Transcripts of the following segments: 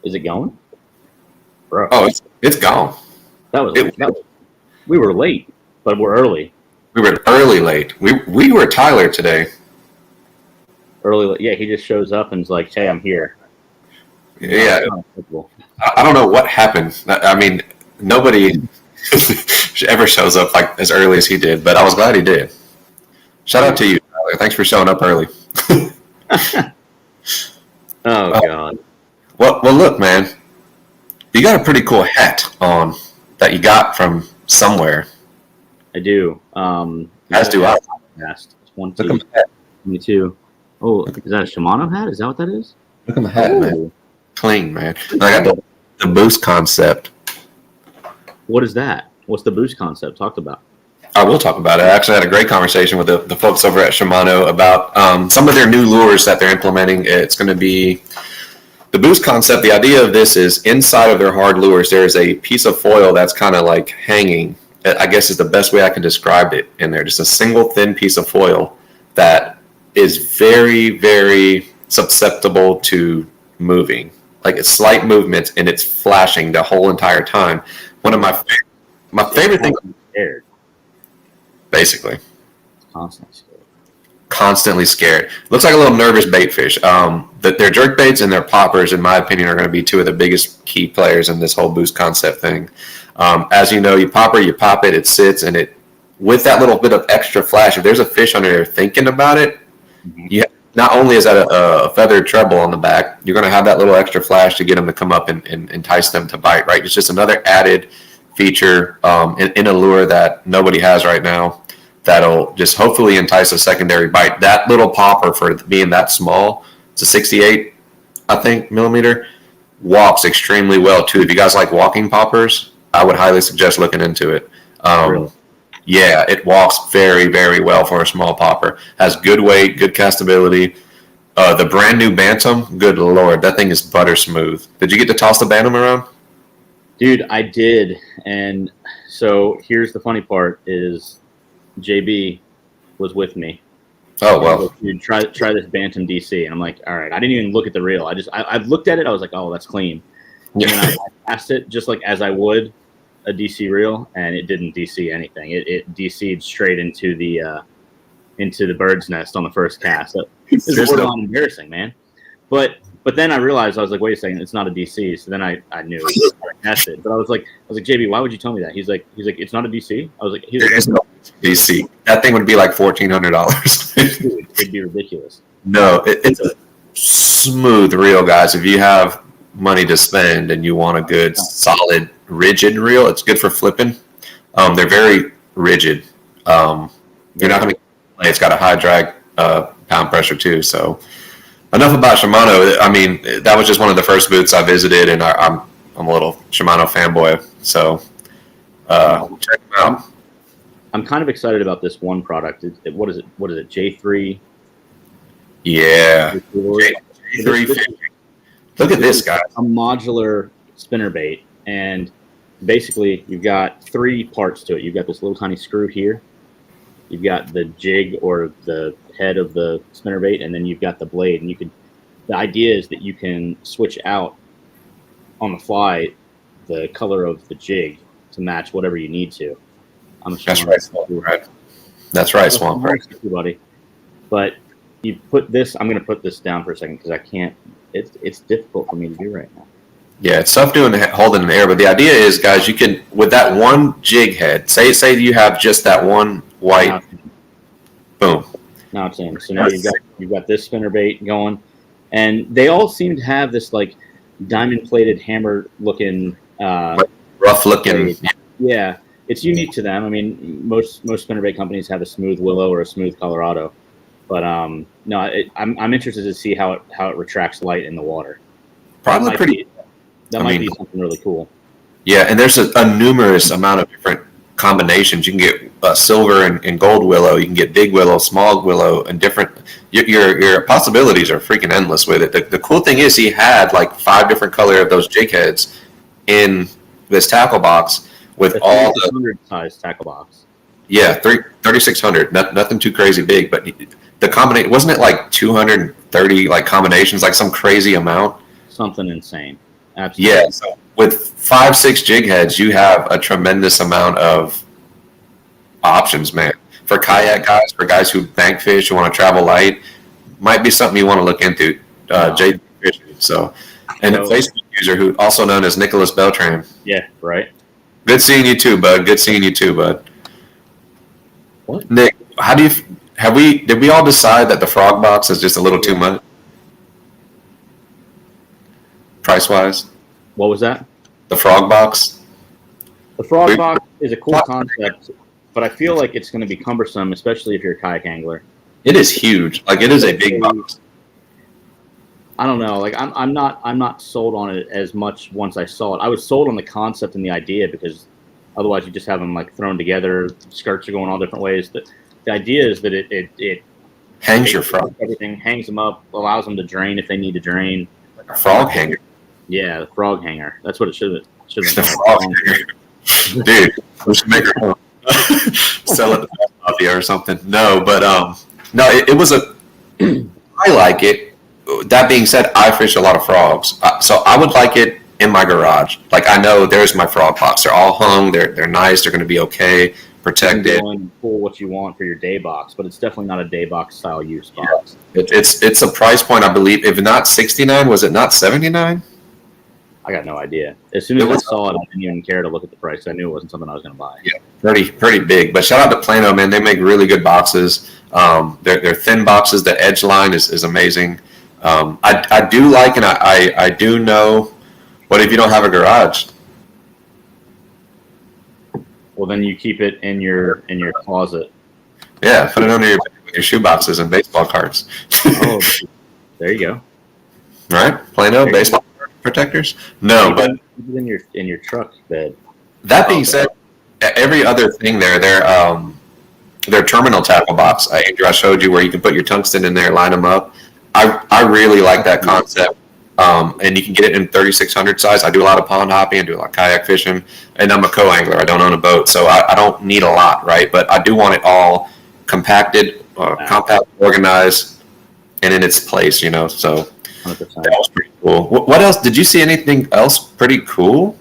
Is it going? Bro. Oh, it's gone. We were late, but we're early. We were early late. We were Tyler today. Early, yeah. He just shows up and is like, "Hey, I'm here." Yeah. I don't know what happened. I mean, nobody ever shows up like as early as he did, but I was glad he did. Shout out to you, Tyler. Thanks for showing up early. Oh God. Well, look, man. You got a pretty cool hat on that you got from somewhere. I do. As do I. It's 1, 2, 22. Oh, is that a Shimano hat? Is that what that is? Look at the hat, man. Clean, man. And I got the boost concept. What is that? What's the boost concept? Talked about. I will talk about it. I actually had a great conversation with the folks over at Shimano about some of their new lures that they're implementing. It's going to be the boost concept. The idea of this is inside of their hard lures, there is a piece of foil that's kind of like hanging. I guess is the best way I can describe it in there. Just a single thin piece of foil that is very, very susceptible to moving. Like it's slight movements and it's flashing the whole entire time. One of my favorite things. Scared. Basically. Constantly scared. Looks like a little nervous bait fish. Their jerk baits and their poppers, in my opinion, are going to be two of the biggest key players in this whole boost concept thing. As you know, you pop it, it sits, and it with that little bit of extra flash. If there's a fish under there thinking about it, not only is that a feathered treble on the back, you're going to have that little extra flash to get them to come up and entice them to bite. Right? It's just another added feature in a lure that nobody has right now. That'll just hopefully entice a secondary bite. That little popper, for being that small, it's a 68, I think, millimeter, walks extremely well too. If you guys like walking poppers, I would highly suggest looking into it. Really? Yeah, it walks very, very well for a small popper. Has good weight, good castability. The brand new Bantam, good Lord, that thing is butter smooth. Did you get to toss the Bantam around? Dude, I did. And so here's the funny part is JB was with me. Oh, well. Dude, try this Bantam DC. And I'm like, all right. I didn't even look at the reel. I've looked at it. I was like, oh, that's clean. And then I passed it just like as I would a DC reel, and it didn't DC anything. It DC'd straight into the bird's nest on the first cast. It's borderline embarrassing, man. But then I realized, I was like, wait a second, it's not a DC. So then I knew I cast it. But I was like, JB, why would you tell me that? He's like, it's not a DC. I was like, there's no DC. That thing would be like $1,400. It'd be ridiculous. No, it's a smooth reel, guys. If you have money to spend and you want a good, solid, rigid reel, it's good for flipping. They're very rigid. You're not going to. It's got a high drag pound pressure too. So enough about Shimano. I mean, that was just one of the first booths I visited, and I'm a little Shimano fanboy. So check them out. I'm kind of excited about this one product. What is it? J3. Yeah. J3. Look at this, guys. A modular spinnerbait, and basically you've got three parts to it. You've got this little tiny screw here. You've got the jig or the head of the spinnerbait, and then you've got the blade. And the idea is that you can switch out on the fly the color of the jig to match whatever you need to. That's right, Swamp. Right. That's right, Swamp. Buddy. But you put this. I'm going to put this down for a second because I can't. It's difficult for me to do right now. Yeah, it's tough holding in the air. But the idea is, guys, you can with that one jig head. Say you have just that one white. Boom. Now it's in. So now you've got this spinnerbait going, and they all seem to have this like diamond plated hammer looking. Rough looking. Yeah. It's unique to them. I mean, most spinnerbait companies have a smooth willow or a smooth Colorado, but no, I'm interested to see how it retracts light in the water. Probably pretty. That might be something really cool. Yeah, and there's a numerous amount of different combinations. You can get silver and gold willow. You can get big willow, small willow, and different. Your possibilities are freaking endless with it. The cool thing is he had like 5 different color of those jig heads in this tackle box. With all the 3,600 size tackle box. Yeah, 3,600. Nothing too crazy big, but the combination wasn't it like 230 like combinations, like some crazy amount. Something insane. Absolutely. Yeah. So with 5-6 jig heads, you have a tremendous amount of options, man. For kayak guys, for guys who bank fish, who want to travel light, might be something you want to look into. JD Fishing. So, and a Facebook user who also known as Nicholas Beltran. Yeah, right. Good seeing you too, bud. Good seeing you too, bud. What? Nick, how do you did we all decide that the frog box is just a little too much? Price wise? What was that? The frog box? The frog box is a cool concept, but I feel like it's going to be cumbersome, especially if you're a kayak angler. It is huge. Like, it is a big box. I don't know. Like, I'm not sold on it as much once I saw it. I was sold on the concept and the idea, because otherwise you just have them like thrown together. Skirts are going all different ways. The idea is that it hangs your frog. Everything hangs them up, allows them to drain if they need to drain. Like a frog hanger. Yeah, the frog hanger. That's what it should have been. The frog hanger. Dude, we should make her sell it to Mafia or something. No, but no, it was a. I like it. That being said, I fish a lot of frogs, so I would like it in my garage. Like, I know there's my frog box. They're all hung. They're nice. They're going to be okay, protected. You can go and pull what you want for your day box, but it's definitely not a day box style use box. Yeah. It's a price point, I believe. If not 69, was it not 79? I got no idea. As soon as I saw it, I didn't even care to look at the price. I knew it wasn't something I was going to buy. Yeah, pretty big. But shout out to Plano, man. They make really good boxes. They're thin boxes. The edge line is amazing. I do like, and I do know. What if you don't have a garage? Well, then you keep it in your closet. Yeah, put it under your shoe boxes and baseball cards. Oh, there you go. Right, Plano baseball card protectors. No, but in your truck bed. That being said, every other thing there, their terminal tackle box. Andrew, I showed you where you can put your tungsten in there, line them up. I really like that concept. And you can get it in 3600 size. I do a lot of pond hopping. I do a lot of kayak fishing. And I'm a co-angler. I don't own a boat. So I don't need a lot, right? But I do want it all compacted, compact, organized, and in its place, you know. So 100%. That was pretty cool. What else? Did you see anything else pretty cool?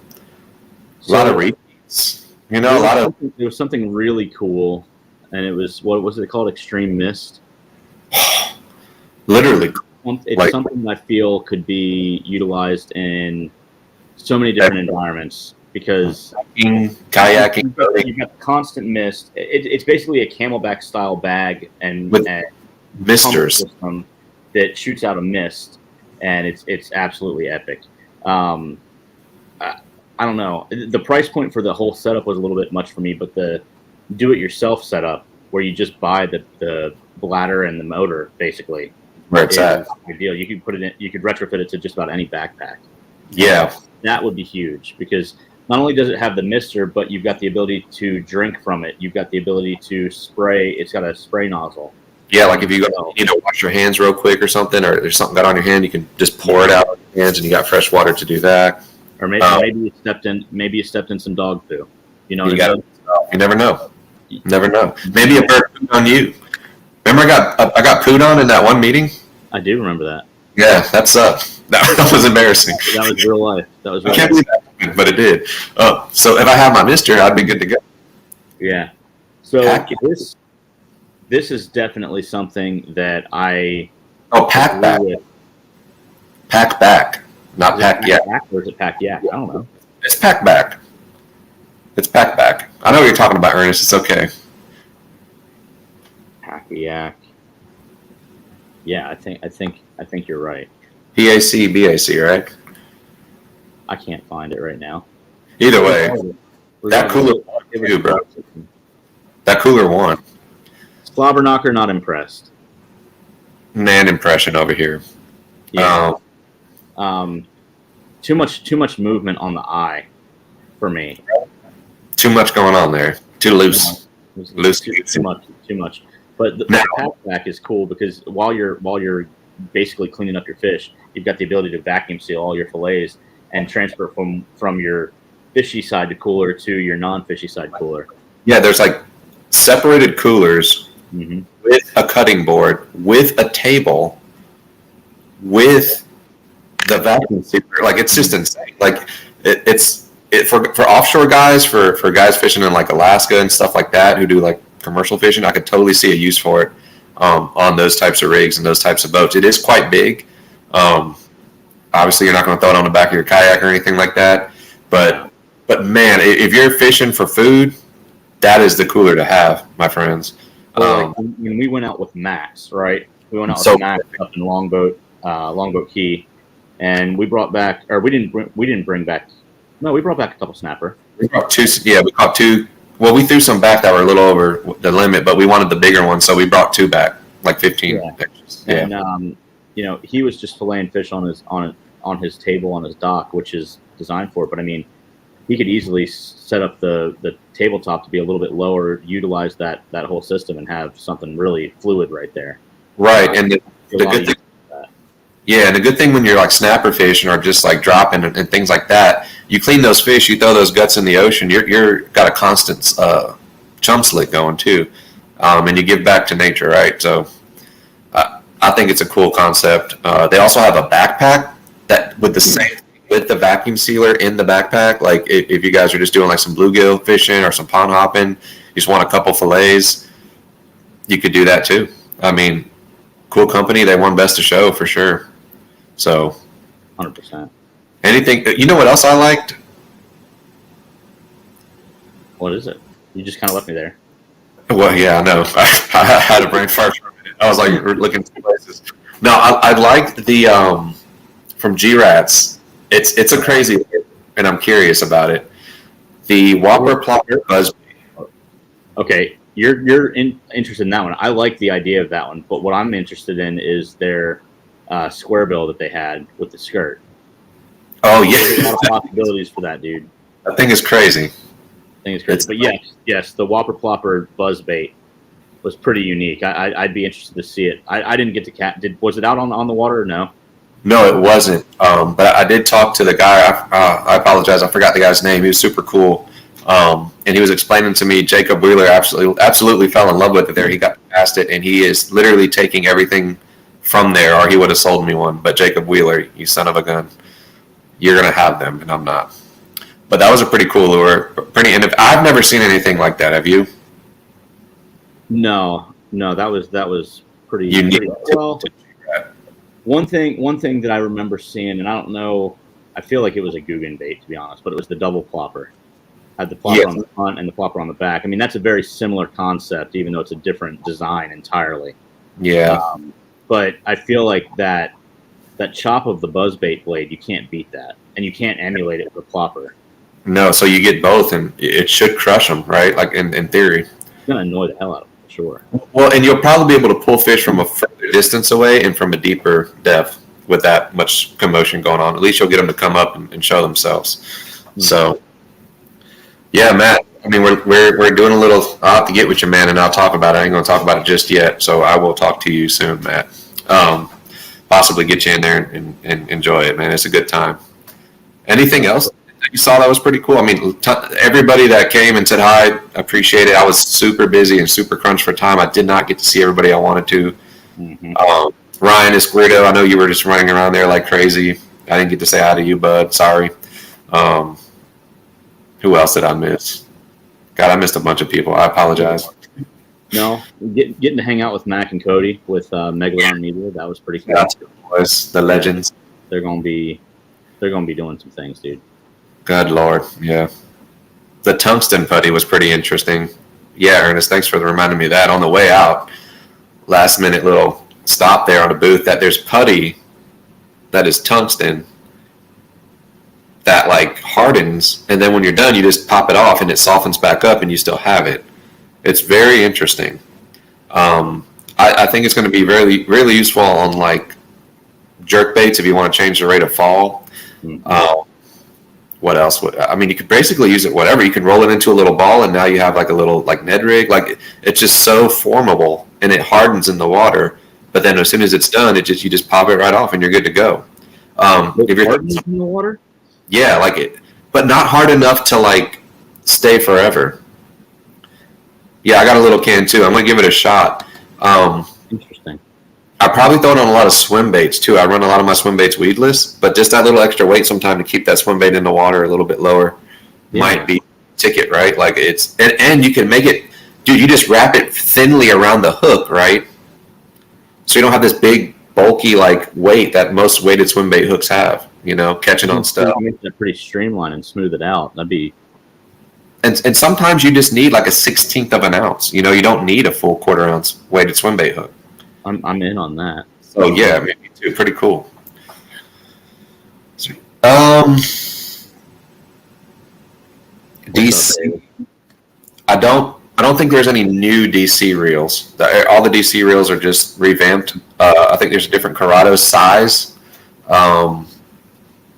A lot of repeats. You know, There was something really cool. And it was, what was it called? Extreme Mist? Literally. It's something I feel could be utilized in so many different environments, because kayaking, you've got the constant mist. It's basically a camelback style bag and misters system that shoots out a mist, and it's absolutely epic. I don't know. The price point for the whole setup was a little bit much for me, but the do-it-yourself setup where you just buy the bladder and the motor, basically, where it's at. Ideal. You could put it in. You could retrofit it to just about any backpack. Yeah, that would be huge, because not only does it have the mister, but you've got the ability to drink from it. You've got the ability to spray. It's got a spray nozzle. Yeah, like if you wash your hands real quick or something, or there's something got on your hand, you can just pour it out on your hands, and you got fresh water to do that. Or maybe you stepped in some dog poo. You know, you never know. Never know. Maybe a bird pooed on you. Remember, I got pooed on in that one meeting. I do remember that. Yeah, that sucked. That was embarrassing. That was real life. I can't believe that, but it did. So if I had my mister, I'd be good to go. Yeah. So this is definitely something that I. Oh, pack back. Pack back, not pack yak. Or is it pack yak? I don't know. It's pack back. It's pack back. I know what you're talking about, Ernest. It's okay. Pack yak. Yeah, I think you're right. PAC, BAC, right? I can't find it right now. Either way, that cooler won too, bro. That cooler won. Slobberknocker not impressed. Man impression over here. Yeah. Too much movement on the eye for me. Too much going on there. Too loose. Too much. But the packback is cool, because while you're basically cleaning up your fish, you've got the ability to vacuum seal all your fillets and transfer from your fishy side to cooler to your non-fishy side cooler. Yeah, there's like separated coolers with a cutting board, with a table, with the vacuum sealer, like it's just insane. Like it's for offshore guys, for guys fishing in like Alaska and stuff like that who do like commercial fishing, I could totally see a use for it on those types of rigs and those types of boats. It is quite big. Obviously, you're not going to throw it on the back of your kayak or anything like that. But man, if you're fishing for food, that is the cooler to have, my friends. When we went out with Max, right? We went out with Max up in Longboat Key, and we brought back, or we didn't bring back. No, we brought back a couple snapper. We brought two. Yeah, we caught two. Well, we threw some back that were a little over the limit, but we wanted the bigger one, so we brought two back, like 15 pictures. Yeah. And he was just filleting fish on his table on his dock, which is designed for it. But I mean, he could easily set up the tabletop to be a little bit lower, utilize that whole system, and have something really fluid right there. Right, and the good thing. Yeah, and the good thing when you're like snapper fishing or just like dropping and things like that, you clean those fish, you throw those guts in the ocean, you're got a constant chum slick going too, and you give back to nature, right? So I think it's a cool concept. They also have a backpack that with the vacuum sealer in the backpack. Like if you guys are just doing like some bluegill fishing or some pond hopping, you just want a couple fillets, you could do that too. I mean, cool company. They won Best of Show for sure. So, 100%. Anything? You know what else I liked? What is it? You just kind of left me there. Well, yeah, I know. I had a brain fart for a minute. I was like looking at places. No, I liked the from G-Rats. It's a crazy, and I'm curious about it. The Whopper Plopper Buzz. Okay, you're interested in that one. I like the idea of that one, but what I'm interested in is their square bill that they had with the skirt. Oh yeah, there's a lot of possibilities for that, dude. That thing is crazy. But yes, the Whopper Plopper Buzz Bait was pretty unique. I'd be interested to see it. I didn't get to was it out on the water or no? No, it wasn't. But I did talk to the guy. I apologize. I forgot the guy's name. He was super cool. And he was explaining to me, Jacob Wheeler absolutely fell in love with it there. He got past it, and he is literally taking everything from there, or he would have sold me one. But Jacob Wheeler, you son of a gun, you're going to have them, and I'm not. But that was a pretty cool lure. And I've never seen anything like that. Have you? No, that was pretty unique. Well, one thing that I remember seeing, and I don't know, I feel like it was a Guggen bait, to be honest, but it was the double plopper. Had the plopper on the front and the plopper on the back. I mean, that's a very similar concept, even though it's a different design entirely. Yeah. But I feel like that chop of the buzzbait blade, you can't beat that, and you can't emulate it with a plopper. No, so you get both, and it should crush them, right? Like in theory. It's gonna annoy the hell out of them, for sure. Well, and you'll probably be able to pull fish from a further distance away and from a deeper depth with that much commotion going on. At least you'll get them to come up and show themselves. Mm-hmm. So, yeah, Matt. I mean, we're doing a little. I'll have to get with you, man, and I'll talk about it. I ain't gonna talk about it just yet. So I will talk to you soon, Matt. Possibly get you in there and enjoy it, man. It's a good time. Anything else that you saw that was pretty cool? I mean, everybody that came and said hi, appreciate it. I was super busy and super crunched for time. I did not get to see everybody I wanted to. Mm-hmm. Ryan Esquerdo, I know you were just running around there like crazy. I didn't get to say hi to you, bud. Sorry. Who else did I miss? God, I missed a bunch of people. I apologize. No, getting to hang out with Mac and Cody with Megalodon Media, that was pretty cool. That's was the legends. They're gonna be doing some things, dude. Good Lord, yeah. The tungsten putty was pretty interesting. Yeah, Ernest, thanks for reminding me of that. On the way out, last minute little stop there on a booth that there's putty that is tungsten that like hardens, and then when you're done, you just pop it off and it softens back up and you still have it. It's very interesting. I think it's going to be really, really useful on like jerk baits if you want to change the rate of fall. What else? I mean, you could basically use it whatever. You can roll it into a little ball, and now you have like a little like Ned rig. Like it's just so formable, and it hardens in the water. But then as soon as it's done, you just pop it right off, and you're good to go. If you're hardens in the water, yeah, like it, but not hard enough to like stay forever. Yeah, I got a little can too. I'm gonna give it a shot. Interesting. I probably throw it on a lot of swim baits too. I run a lot of my swim baits weedless, but just that little extra weight sometimes to keep that swim bait in the water a little bit lower might be ticket, right? Like it's and you can make it, dude. You just wrap it thinly around the hook, right? So you don't have this big bulky like weight that most weighted swim bait hooks have. You know, catching on stuff. Make that pretty streamlined and smooth it out. That'd be. And sometimes you just need like a 1/16 of an ounce. You know, you don't need a full 1/4 ounce weighted swim bait hook. I'm in on that. So yeah, me too. Pretty cool. DC. I don't think there's any new DC reels. All the DC reels are just revamped. I think there's a different Corrado size.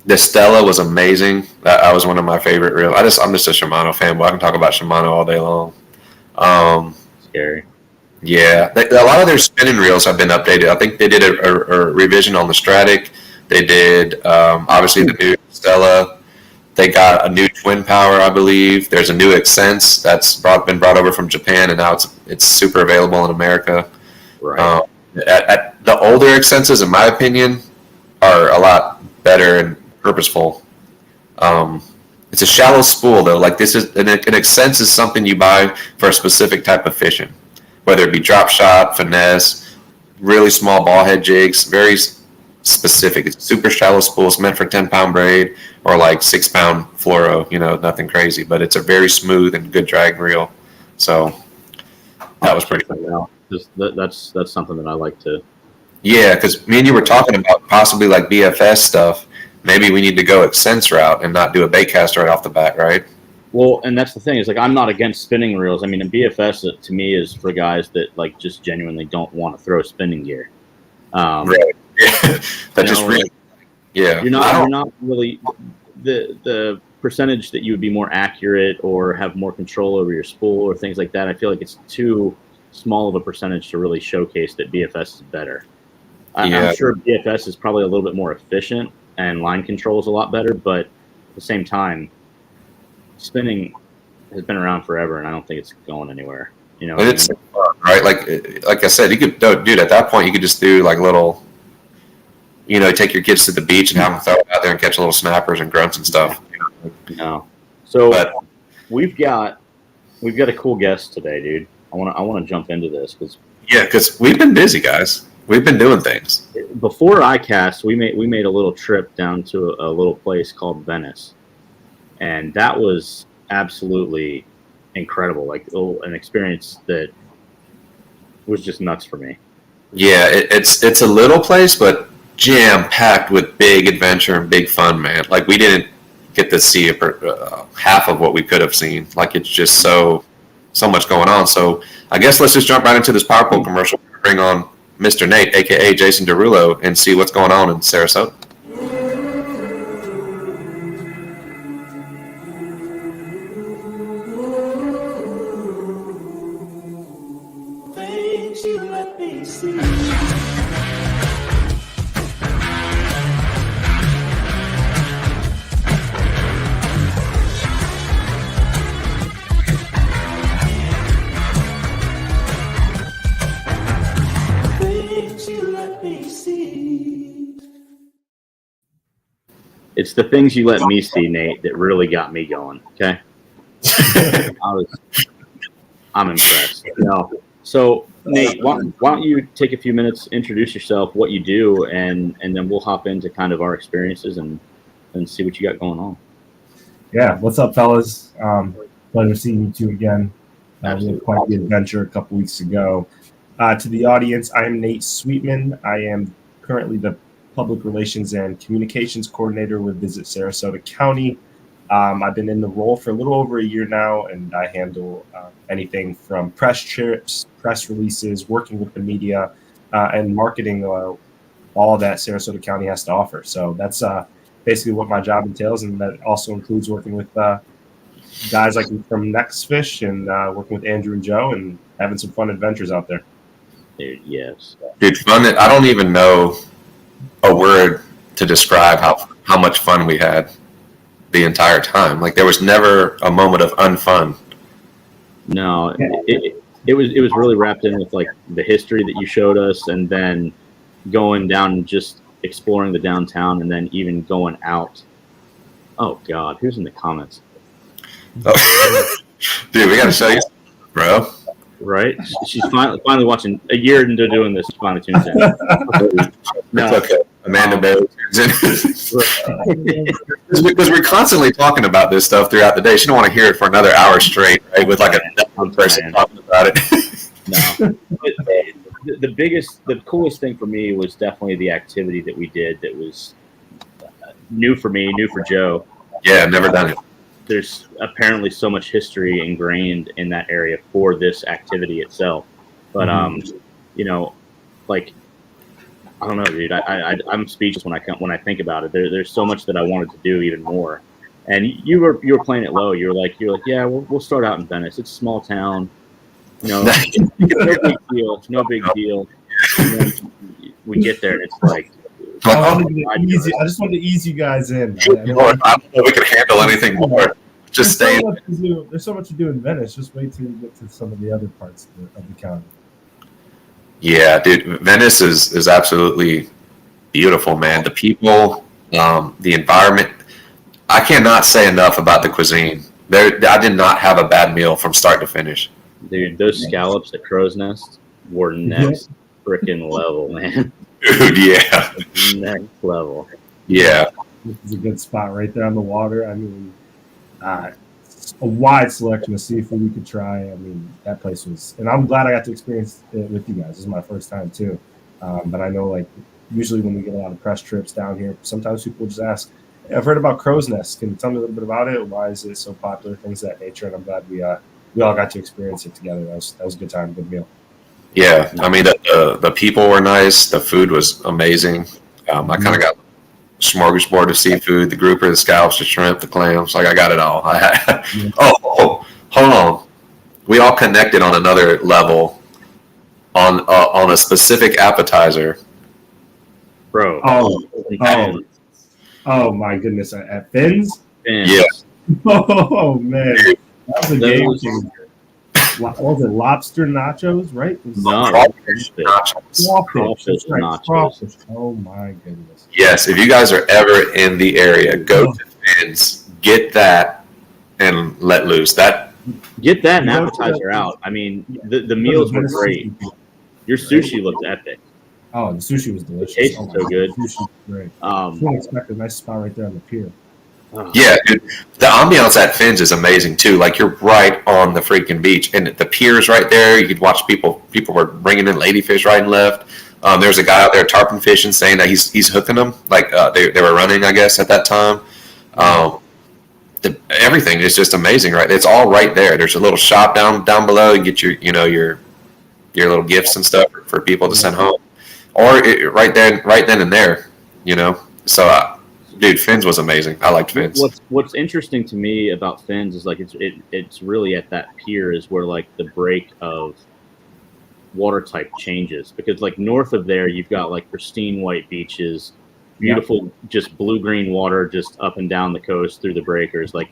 The Stella was amazing. That was one of my favorite reels. I'm just a Shimano fanboy. I can talk about Shimano all day long. Scary. Yeah, a lot of their spinning reels have been updated. I think they did a revision on the Stratic. They did obviously the new Stella. They got a new twin power, I believe. There's a new Accents that's been brought over from Japan, and now it's super available in America. Right. At the older Accents, in my opinion, are a lot better and purposeful. It's a shallow spool though. Like this is an Accents is something you buy for a specific type of fishing, whether it be drop shot, finesse, really small ball head jigs, very specific. It's super shallow spool. It's meant for 10-pound braid or like 6-pound fluoro. You know, nothing crazy, but it's a very smooth and good drag reel. So that was pretty cool. That's something that I like to. Yeah, because me and you were talking about possibly like BFS stuff. Maybe we need to go Accents route and not do a bait cast right off the bat, right? Well, and that's the thing is like I'm not against spinning reels. I mean, a BFS to me is for guys that like just genuinely don't want to throw spinning gear. Right. Yeah. That just really. Yeah. You're not really the percentage that you would be more accurate or have more control over your spool or things like that. I feel like it's too small of a percentage to really showcase that BFS is better. I'm sure BFS is probably a little bit more efficient and line control is a lot better, but at the same time, spinning has been around forever, and I don't think it's going anywhere. You know, and it's fun, right? Like I said, you could, dude. At that point, you could just do like little, you know, take your kids to the beach and have them throw it out there and catch little snappers and grunts and stuff. No, so we've got a cool guest today, dude. I want to jump into this because we've been busy, guys. We've been doing things. Before ICAST, we made a little trip down to a little place called Venice, and that was absolutely incredible. Like an experience that was just nuts for me. Yeah, it's a little place, but jam packed with big adventure and big fun, man. Like we didn't get to see half of what we could have seen. Like it's just so much going on. So I guess let's just jump right into this PowerPole commercial. Bring on Mr. Nate, a.k.a. Jason Derulo, and see what's going on in Sarasota. Things you let me see. It's the things you let me see, Nate, that really got me going. Okay, I'm impressed. You know, so Nate, why don't you take a few minutes, introduce yourself, what you do, and then we'll hop into kind of our experiences and see what you got going on. Yeah, what's up, fellas? Pleasure seeing you two again. We had quite the adventure a couple weeks ago. To the audience, I am Nate Sweetman. I am currently the Public Relations and Communications Coordinator with Visit Sarasota County. I've been in the role for a little over a year now, and I handle anything from press trips, press releases, working with the media, and marketing all that Sarasota County has to offer. So that's basically what my job entails, and that also includes working with guys like from NextFish and working with Andrew and Joe and having some fun adventures out there. Dude, yes. Dude, fun. I don't even know a word to describe how much fun we had the entire time. Like there was never a moment of unfun. No, it was really wrapped in with like the history that you showed us, and then going down and just exploring the downtown, and then even going out. Oh God, who's in the comments? Oh. Dude, we got to show you, bro. Right? She's finally watching. A year into doing this, she finally tunes in. No. It's okay. Amanda Bailey tunes in. Because we're constantly talking about this stuff throughout the day. She don't want to hear it for another hour straight, right? With like a person talking about it. No. The coolest thing for me was definitely the activity that we did that was new for me, new for Joe. Yeah, never done it. There's apparently so much history ingrained in that area for this activity itself. But, you know, like, I don't know, dude. I'm speechless when I think about it. There's so much that I wanted to do even more. And you were playing it low. You're like, yeah, we'll start out in Venice. It's a small town. You know, no big deal. No big deal. And then we get there, and it's like, I just wanted to ease you guys in. I don't know if we can handle anything more. Just stay. There's so much to do in Venice. Just wait till you get to some of the other parts of the county. Yeah, dude, Venice is absolutely beautiful, man. The people, the environment. I cannot say enough about the cuisine. I did not have a bad meal from start to finish. Dude, those scallops at Crow's Nest were next freaking level, man. Dude, yeah. Next level. Yeah. This is a good spot right there on the water. I mean, a wide selection of seafood you could try. I mean, that place was, and I'm glad I got to experience it with you guys. This is my first time too. But I know, like, usually when we get a lot of press trips down here, sometimes people just ask, hey, I've heard about Crow's Nest. Can you tell me a little bit about it? Why is it so popular? Things of that nature. And I'm glad we all got to experience it together. That was a good time, good meal. Yeah, I mean, the people were nice. The food was amazing. I kind of got smorgasbord of seafood, the grouper, the scallops, the shrimp, the clams. Like, I got it all. Oh, hold on. We all connected on another level on a specific appetizer. Bro. Oh my goodness. At Finn's? Yeah. Oh, man. That was a game changer. What was it? Lobster nachos, right? No, crawfish nachos. Crawfish. Oh my goodness. Yes, if you guys are ever in the area, go to Finn's, get that, and let loose. Get that and appetizer out. I mean, the meals were great. Your sushi looked epic. Oh, the sushi was delicious. It tasted so good. The sushi was great. I didn't expect a nice spot right there on the pier. Yeah, dude. The ambiance at Finn's is amazing too. Like, you're right on the freaking beach, and the pier's right there. You could watch people. People were bringing in ladyfish right and left. There's a guy out there tarpon fishing, saying that he's hooking them. Like, they were running, I guess, at that time. Everything is just amazing, right? It's all right there. There's a little shop down below. You get your little gifts and stuff for people to send home, or right then and there. So. Dude, Finn's was amazing. I liked Finn's. What's interesting to me about Finn's is, like, it's really at that pier is where, like, the break of water type changes, because, like, north of there you've got, like, pristine white beaches, beautiful just blue-green water just up and down the coast through the breakers. Like,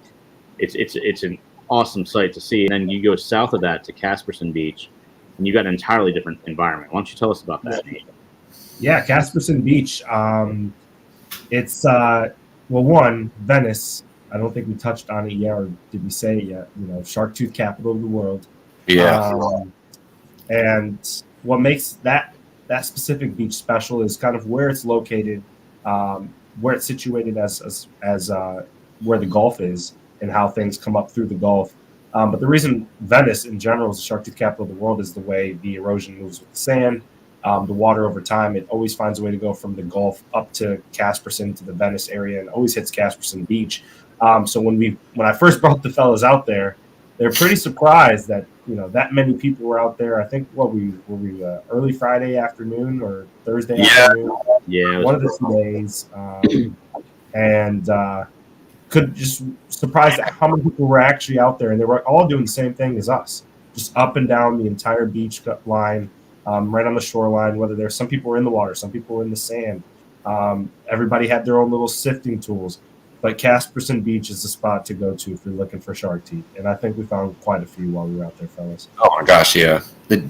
it's an awesome sight to see. And then you go south of that to Casperson Beach, and you got an entirely different environment. Why don't you tell us about that, Nate? Yeah, Casperson Beach. It's one, Venice. I don't think we touched on it yet, or did we say it yet? Shark tooth capital of the world. Yeah. And what makes that specific beach special is kind of where it's located, where it's situated as where the Gulf is, and how things come up through the Gulf. But the reason Venice in general is the shark tooth capital of the world is the way the erosion moves with the sand. The water over time, it always finds a way to go from the Gulf up to Casperson, to the Venice area, and always hits Casperson Beach. So when I first brought the fellas out there, they're pretty surprised that that many people were out there. I think were we early Friday afternoon or Thursday afternoon? Yeah, one of the 2 days, and could just surprised at how many people were actually out there, and they were all doing the same thing as us, just up and down the entire beach line. Right on the shoreline, whether there's some people were in the water, some people were in the sand. Everybody had their own little sifting tools. But Casperson Beach is the spot to go to if you're looking for shark teeth. And I think we found quite a few while we were out there, fellas. Oh my gosh, yeah.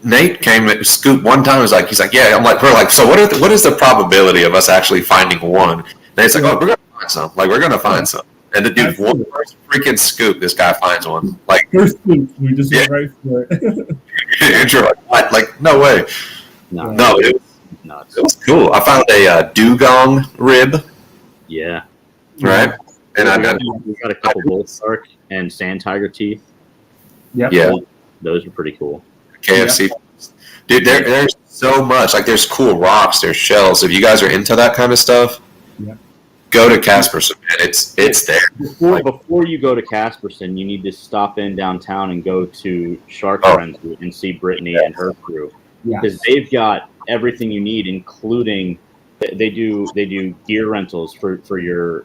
Nate came to Scoop one time. He's like, yeah. I'm like, we're like, so what is the probability of us actually finding one? And it's like, oh, we're gonna find some. Like, we're gonna find some. And the dude, one first freaking scoop, this guy finds one. Like, first scoop, we just went right for it. and you're like, what? Like, no way. No, it was cool. I found a dugong rib. Yeah. Right. And we got a couple bull shark and sand tiger teeth. Yep. Yeah. Those were pretty cool. KFC. Yep. Dude, there's so much. Like, there's cool rocks, there's shells. If you guys are into that kind of stuff, go to Casperson, man. It's there. Before you go to Casperson, you need to stop in downtown and go to Shark Frenzy and see Brittany and her crew. Because they've got everything you need, including they do gear rentals for your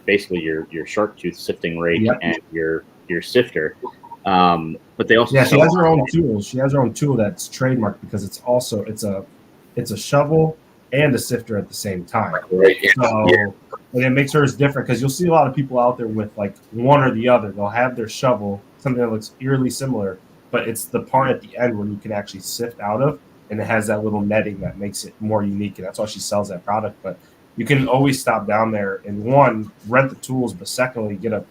basically your shark tooth sifting rake and your sifter. But they also she has her own tool. She has her own tool that's trademarked because it's a shovel and a sifter at the same time. So and it makes hers different because you'll see a lot of people out there with like one or the other. They'll have their shovel, something that looks eerily similar, but it's the part at the end where you can actually sift out of, and it has that little netting that makes it more unique, and that's why she sells that product. But you can always stop down there and one, rent the tools, but secondly, get a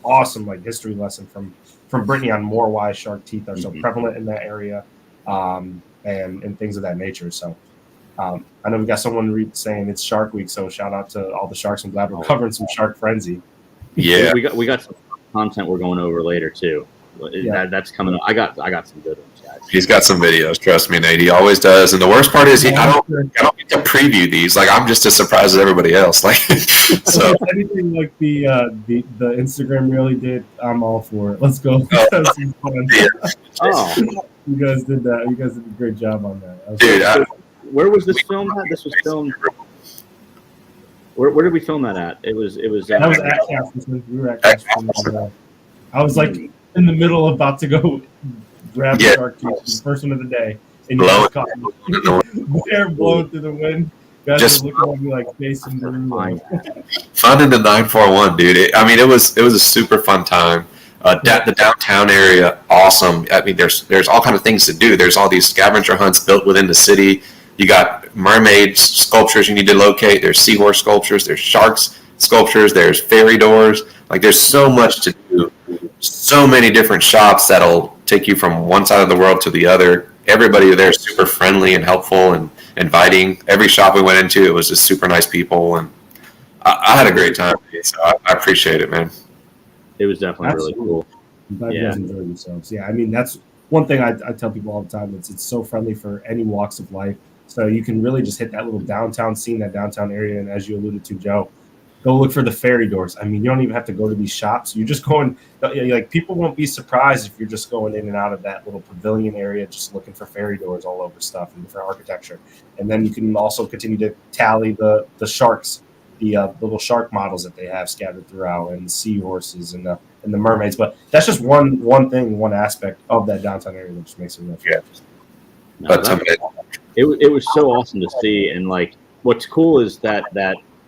awesome like history lesson from Brittany on more why shark teeth are so prevalent in that area, and things of that nature. So I know we got someone saying it's Shark Week, so shout out to all the sharks. I'm glad we're covering some Shark Frenzy. Yeah, we got some content we're going over later too. That's coming up. I got some good ones, guys. He's got some videos. Trust me, Nate. He always does. And the worst part is I don't get to preview these. Like, I'm just as surprised as everybody else. Like, so if anything like the Instagram really did, I'm all for it. Let's go. You guys did that. You guys did a great job on that. Dude, where was this filmed at? This was filmed. Where did we film that at? It was. That was at Casperson. We were at Casperson. I was like in the middle about to go grab the shark tooth, the first one of the day, and you just caught me. They're blowing through the wind. Guys are looking at me like Jason Derulo. Fun in the 941, dude. It was a super fun time. The downtown area, awesome. I mean, there's all kind of things to do. There's all these scavenger hunts built within the city. You got mermaid sculptures you need to locate. There's seahorse sculptures. There's sharks sculptures. There's ferry doors. Like, there's so much to do. So many different shops that'll take you from one side of the world to the other. Everybody there is super friendly and helpful and inviting. Every shop we went into, it was just super nice people, and I had a great time. So I appreciate it, man. It was definitely really cool. I'm glad you guys enjoyed yourselves. Yeah, I mean, that's one thing I tell people all the time. It's so friendly for any walks of life. So you can really just hit that little downtown scene, that downtown area, and as you alluded to, Joe, go look for the ferry doors. I mean, you don't even have to go to these shops. You're just going, like, people won't be surprised if you're just going in and out of that little pavilion area, just looking for ferry doors all over stuff and different architecture. And then you can also continue to tally the sharks, the little shark models that they have scattered throughout, and the seahorses and the mermaids. But that's just one thing, one aspect of that downtown area that just makes it real fun. It was so awesome to see. And like, what's cool is that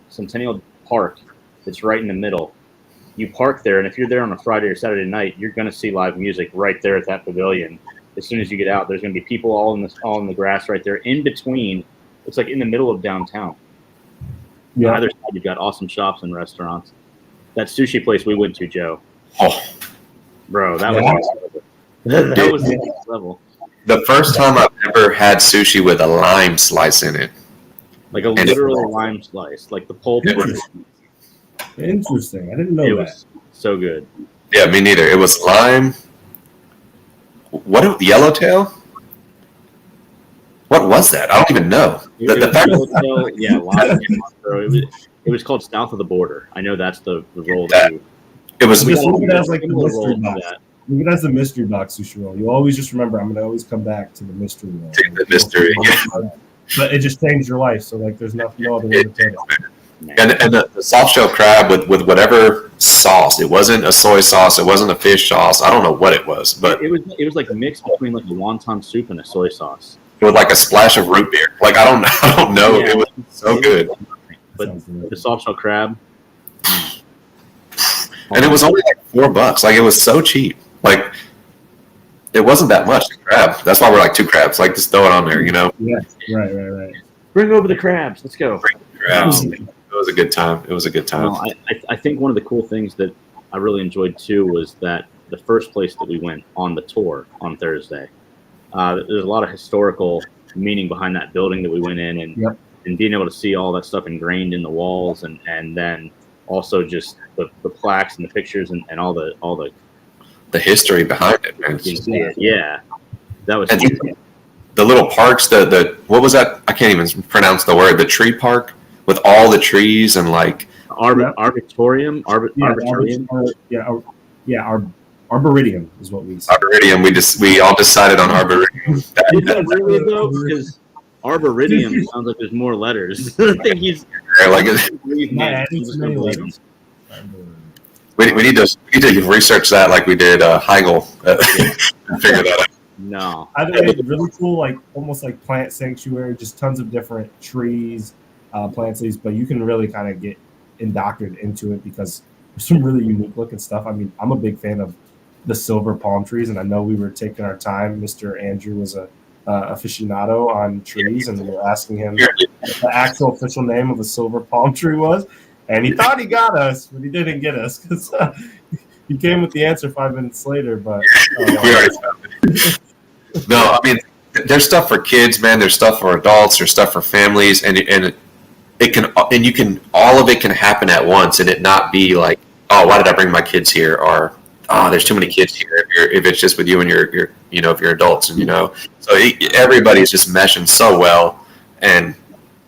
Centennial Park that's right in the middle. You park there, and if you're there on a Friday or Saturday night, you're going to see live music right there at that pavilion. As soon as you get out, there's going to be people all in the grass right there. In between, it's like in the middle of downtown. Yeah. On either side, you've got awesome shops and restaurants. That sushi place we went to, Joe. Oh, bro, that was the next level. The first time I've ever had sushi with a lime slice in it. Like a literal lime slice, like the pulp. Interesting. I didn't know that. Was so good. Yeah, me neither. It was lime. Yellowtail? What was that? I don't even know. It was called South of the Border. I know that's the role it was. Look at it as like the mystery box. Look at it as the mystery box sushi roll. You always just remember, I'm going to always come back to the mystery roll. The mystery. But it just changed your life, so like there's no other way to tell it. And the soft shell crab with whatever sauce. It wasn't a soy sauce. It wasn't a fish sauce. I don't know what it was, but it was like mixed between like a wonton soup and a soy sauce with like a splash of root beer. Like I don't know. Yeah, it was so good. But the soft shell crab, And it was only like $4. Like, it was so cheap. Like, it wasn't that much to grab. That's why we're like 2 crabs. Like, just throw it on there, you know? Yeah, right. Bring over the crabs. Let's go. Crabs. It was a good time. It was a good time. No, I think one of the cool things that I really enjoyed too was that the first place that we went on the tour on Thursday, there's a lot of historical meaning behind that building that we went in, and being able to see all that stuff ingrained in the walls, and then also just the plaques and the pictures and all the history behind it, man. Yeah, that was the little parks. The what was that? I can't even pronounce the word. The tree park with all the trees and like arboretum. Arboretum is what we said. Arboretum. We all decided on arboretum. Is that really though? Because arboretum sounds like there's more letters. I think he's like We need to research that like we did Heigl. Figure that out. No. Either way, it's really cool, like almost like plant sanctuary, just tons of different trees, plant leaves, but you can really kind of get indoctrinated into it because there's some really unique looking stuff. I mean, I'm a big fan of the silver palm trees, and I know we were taking our time. Mr. Andrew was a aficionado on trees, and we were asking him what the actual official name of a silver palm tree was, and he thought he got us, but he didn't get us because he came with the answer 5 minutes later. But we already found it. No, I mean, there's stuff for kids, man. There's stuff for adults. There's stuff for families, and you can all of it can happen at once, and it not be like, oh, why did I bring my kids here, or oh, there's too many kids here. If it's just with you and your if you're adults, and so everybody's just meshing so well, and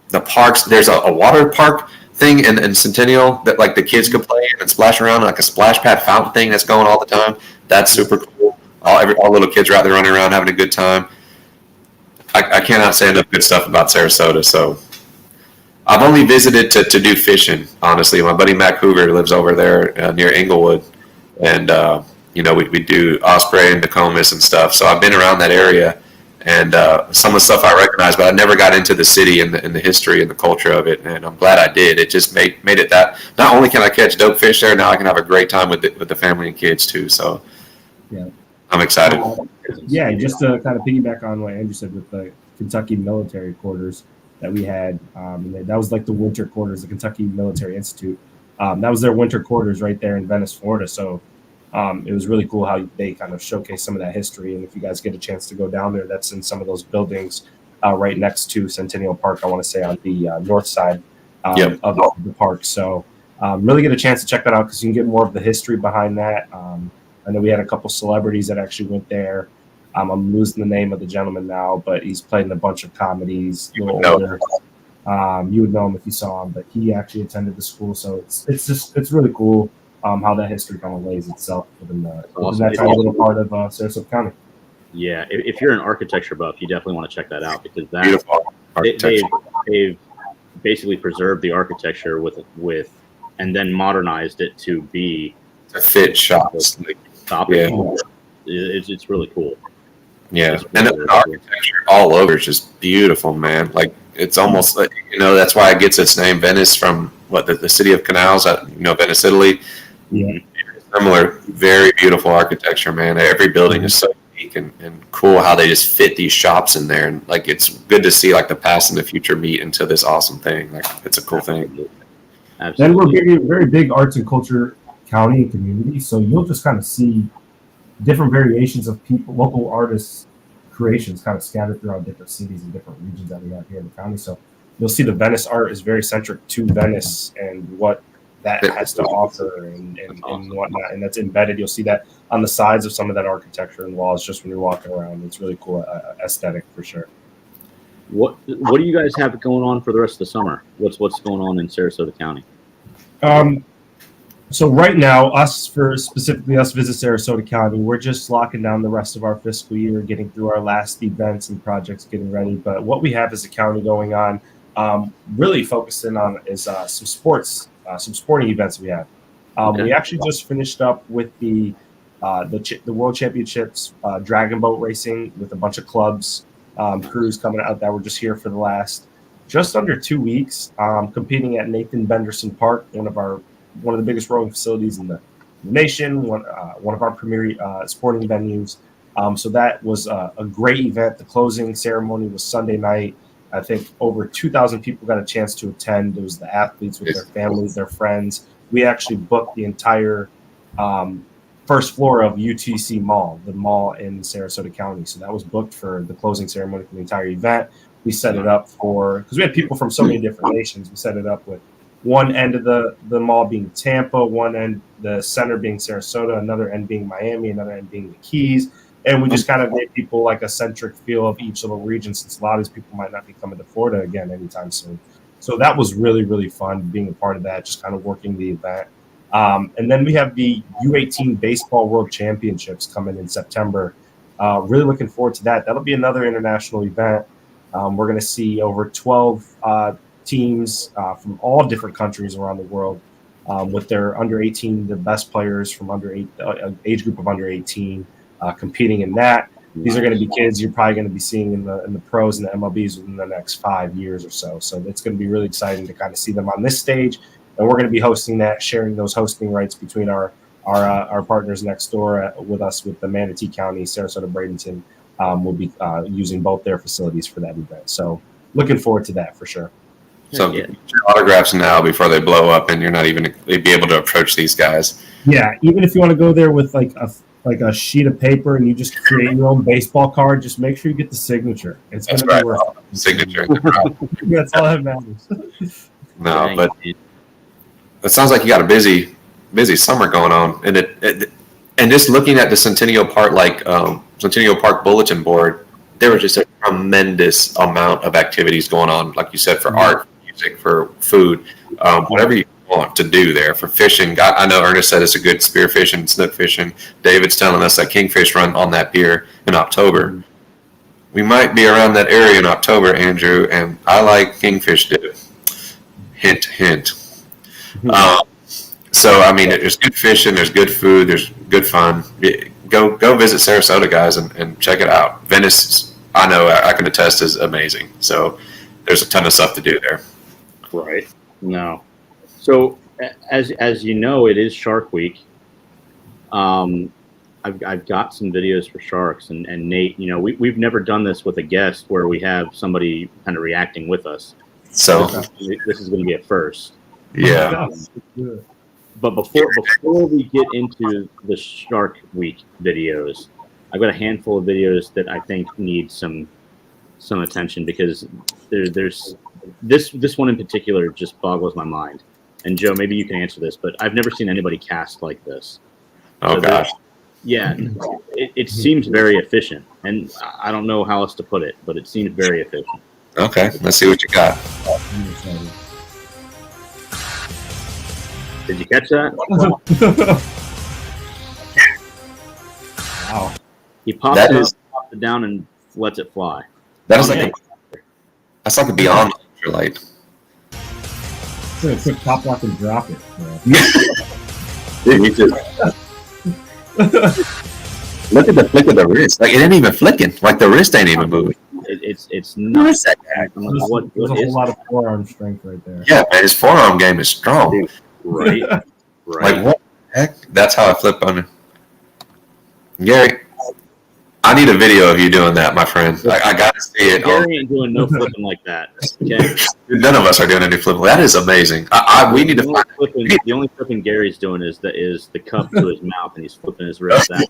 the parks. There's a water park thing in Centennial that like the kids could play in and splash around, like a splash pad fountain thing that's going all the time. That's super cool. All little kids are out there running around having a good time. I cannot say enough good stuff about Sarasota. So I've only visited to do fishing, honestly. My buddy Mac Hoover lives over there near Inglewood, and we do osprey and Nokomis and stuff. So I've been around that area, and some of the stuff I recognize, but I never got into the city and the history and the culture of it. And I'm glad I did. It just made it that not only can I catch dope fish there, now I can have a great time with the family and kids too. So yeah. I'm excited. Yeah, just to kind of piggyback on what Andrew said with the Kentucky military quarters that we had, and that was like the winter quarters, the Kentucky Military Institute. That was their winter quarters right there in Venice, Florida. So it was really cool how they kind of showcase some of that history. And if you guys get a chance to go down there, that's in some of those buildings right next to Centennial Park, I want to say on the north side of the park. So really get a chance to check that out because you can get more of the history behind that. I know we had a couple celebrities that actually went there. I'm losing the name of the gentleman now, but he's played in a bunch of comedies. You would know him if you saw him, but he actually attended the school. So it's really cool how that history kind of lays itself within that kind of little part of Sarasota County. Yeah, if you're an architecture buff, you definitely want to check that out because that beautiful architecture. They've basically preserved the architecture with and then modernized it to be to fit shops. It's really cool. Yeah, and the architecture all over is just beautiful, man. Like it's almost like that's why it gets its name, Venice, from the city of canals, Venice, Italy. Yeah, similar, very beautiful architecture, man. Every building is so unique and cool how they just fit these shops in there, and like it's good to see like the past and the future meet into this awesome thing. Like it's a cool thing. Absolutely. Then we're very big arts and culture county and community, so you'll just kind of see different variations of people, local artists' creations kind of scattered throughout different cities and different regions that we have here in the county. So you'll see the Venice art is very centric to Venice and what that has to offer and whatnot. And that's embedded. You'll see that on the sides of some of that architecture and walls just when you're walking around. It's really cool aesthetic for sure. What do you guys have going on for the rest of the summer? What's going on in Sarasota County? So right now, specifically us Visit Sarasota County, we're just locking down the rest of our fiscal year, getting through our last events and projects, getting ready. But what we have as a county going on, really focusing on is some sporting events we have. We actually just finished up with the World Championships dragon boat racing with a bunch of clubs, crews coming out that were just here for the last just under 2 weeks, competing at Nathan Benderson Park, one of the biggest rowing facilities in the nation, one of our premier sporting venues. So that was a great event. The closing ceremony was Sunday night. I think over 2,000 people got a chance to attend. It was the athletes with their families, their friends. We actually booked the entire first floor of UTC Mall, the mall in Sarasota County. So that was booked for the closing ceremony for the entire event. We set it up because we had people from so many different nations. We set it up with one end of the mall being Tampa, one end, the center being Sarasota, another end being Miami, another end being the Keys. And we just kind of gave people like a centric feel of each little region, since a lot of these people might not be coming to Florida again anytime soon. So that was really, really fun being a part of that, just kind of working the event. And then we have the U18 Baseball World Championships coming in September. Really looking forward to that. That'll be another international event. We're going to see over 12 teams from all different countries around the world with their under 18, the best players from age group of under 18. Competing in that. These are going to be kids you're probably going to be seeing in the pros and the MLBs within the next 5 years or so. So it's going to be really exciting to kind of see them on this stage. And we're going to be hosting that, sharing those hosting rights between our partners next door with us with the Manatee County, Sarasota, Bradenton. We'll be using both their facilities for that event. So looking forward to that for sure. So get your autographs now before they blow up and you're not even be able to approach these guys. Yeah, even if you want to go there with like a sheet of paper and you just create your own baseball card, just make sure you get the signature. It's going to be worth it. Signature. That's all that matters. No, but it sounds like you got a busy summer going on, and just looking at the Centennial Park bulletin board, there was just a tremendous amount of activities going on, like you said, for art, music, for food, whatever you want to do there, for fishing. I know Ernest said it's a good spearfish and snook fishing. David's telling us that kingfish run on that pier in October. We might be around that area in October, Andrew, and I like kingfish dip. Hint, hint. So, I mean, there's good fishing, there's good food, there's good fun. Go visit Sarasota, guys, and check it out. Venice, I know, I can attest, is amazing. So there's a ton of stuff to do there. Right. No. So, as you know, it is Shark Week. I've got some videos for sharks, and Nate, you know, we've never done this with a guest where we have somebody kind of reacting with us. So this is going to be a first. Yeah. But before we get into the Shark Week videos, I've got a handful of videos that I think need some attention, because there's this one in particular just boggles my mind. And Joe, maybe you can answer this, but I've never seen anybody cast like this. Oh, gosh. Yeah, it seems very efficient, and I don't know how else to put it, but it seems very efficient. Okay, let's see what you got. Did you catch that? Wow. He pops it down and lets it fly. That is that's like a beyond ultralight. A quick top lock and drop it. Dude, you just look at the flick of the wrist. Like, it ain't even flicking. Like, the wrist ain't even moving. It's nuts. There's a whole lot of forearm strength right there. Yeah, man, his forearm game is strong. Right. Like, what the heck? That's how I flip on it. Gary, I need a video of you doing that, my friend. I got to see it. Gary ain't doing no flipping like that. Okay? None of us are doing any flipping. That is amazing. We need to find the only flipping Gary's doing is the cup to his mouth, and he's flipping his wrist out.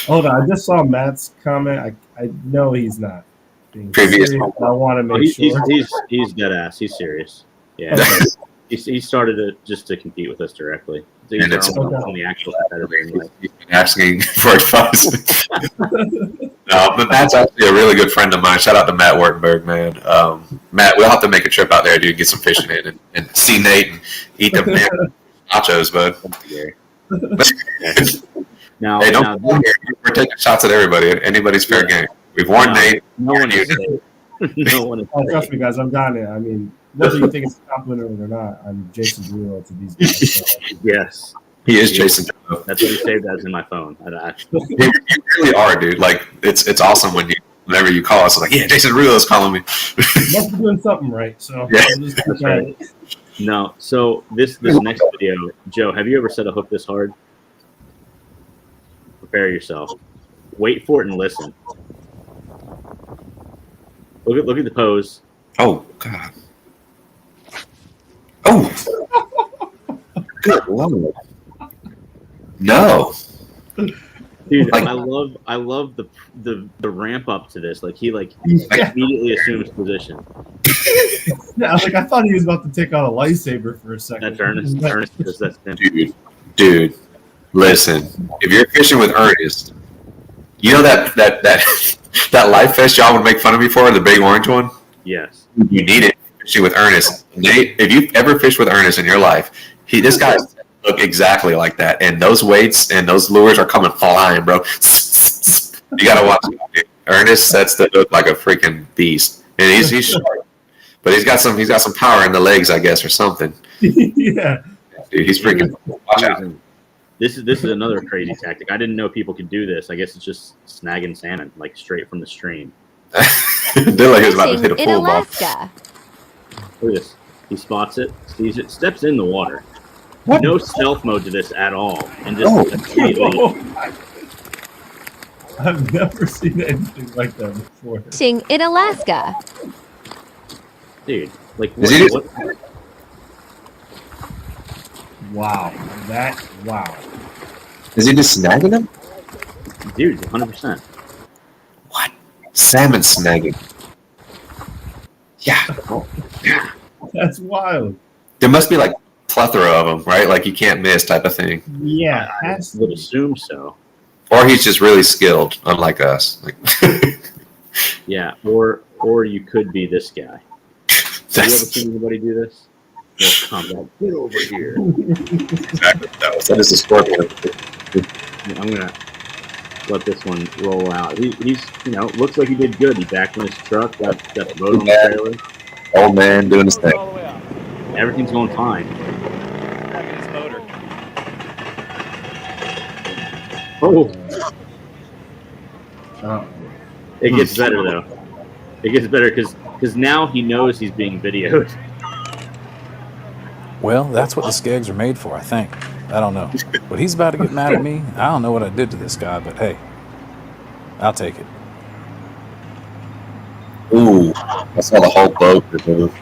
Hold on, I just saw Matt's comment. I know he's not being previous. serious. I want to make sure. He's dead ass. He's serious. Yeah. Okay. He started it just to compete with us directly. So he's only actual competitor. He's asking for advice. No, but Matt's actually a really good friend of mine. Shout out to Matt Wartenberg, man. Matt, we'll have to make a trip out there, dude. Get some fishing in and see Nate and eat the nachos, bud. Now, hey, we're taking shots at everybody. Anybody's fair game. We've warned Nate. No one is safe. No one is safe. Trust me, guys. I'm down there. I mean, whether you think it's a compliment or not, I'm Jason Derulo to these guys. So. Yes. He is Jason. That's what he saved as in my phone. You really are, dude. Like, it's awesome whenever you call us, like, yeah, Jason Derulo is calling me. Must be doing something right. So yeah. I'll just keep at it. No. So this next video, Joe, have you ever set a hook this hard? Prepare yourself. Wait for it and listen. Look at the pose. Oh God. Oh. Good Lord. No. Dude, Like- I love the ramp up to this. Like he immediately assumes position. Yeah, I thought he was about to take out a lightsaber for a second. That's Ernest. Ernest does that thing. Dude, listen. If you're fishing with Ernest, you know that live fish y'all would make fun of me for, the big orange one? Yes. You need it fishing with Ernest. Nate, if you've ever fished with Ernest in your life, this guy look exactly like that. And those weights and those lures are coming flying, bro. You gotta watch it, dude. Ernest sets the hook like a freaking beast. And he's short. But he's got some power in the legs, I guess, or something. Yeah. Dude, he's freaking watch out. This is another crazy tactic. I didn't know people could do this. I guess it's just snagging salmon, like straight from the stream. They're like he was about to hit a in pool ball. Alaska. Look at this. He spots it, sees it, steps in the water. What? No stealth mode to this at all. And just Oh. immediately, I've never seen anything like that before. Fishing in Alaska. dude, like Is he what, Wow. Wow. Is he just snagging them? dude, 100%. What? Salmon snagging. Yeah. That's wild. There must be like a plethora of them, right? Like you can't miss type of thing. Yeah. I Has to would be. assume so. Or he's just really skilled, unlike us. Like, Yeah, or you could be this guy. Have you ever that's seen anybody do this? No, combat. Get over here. exactly that is a scorpion. I'm gonna let this one roll out. He's looks like he did good. He backed in his truck, got the boat on the trailer. Old man doing his thing. All the way up. Everything's going fine. Grabbing his motor. Oh, it Hmm. gets better though. It gets better because now he knows he's being videoed. Well, that's what the skegs are made for, I think. I don't know. But he's about to get mad at me. I don't know what I did to this guy, but hey, I'll take it. Ooh, I saw the whole boat move.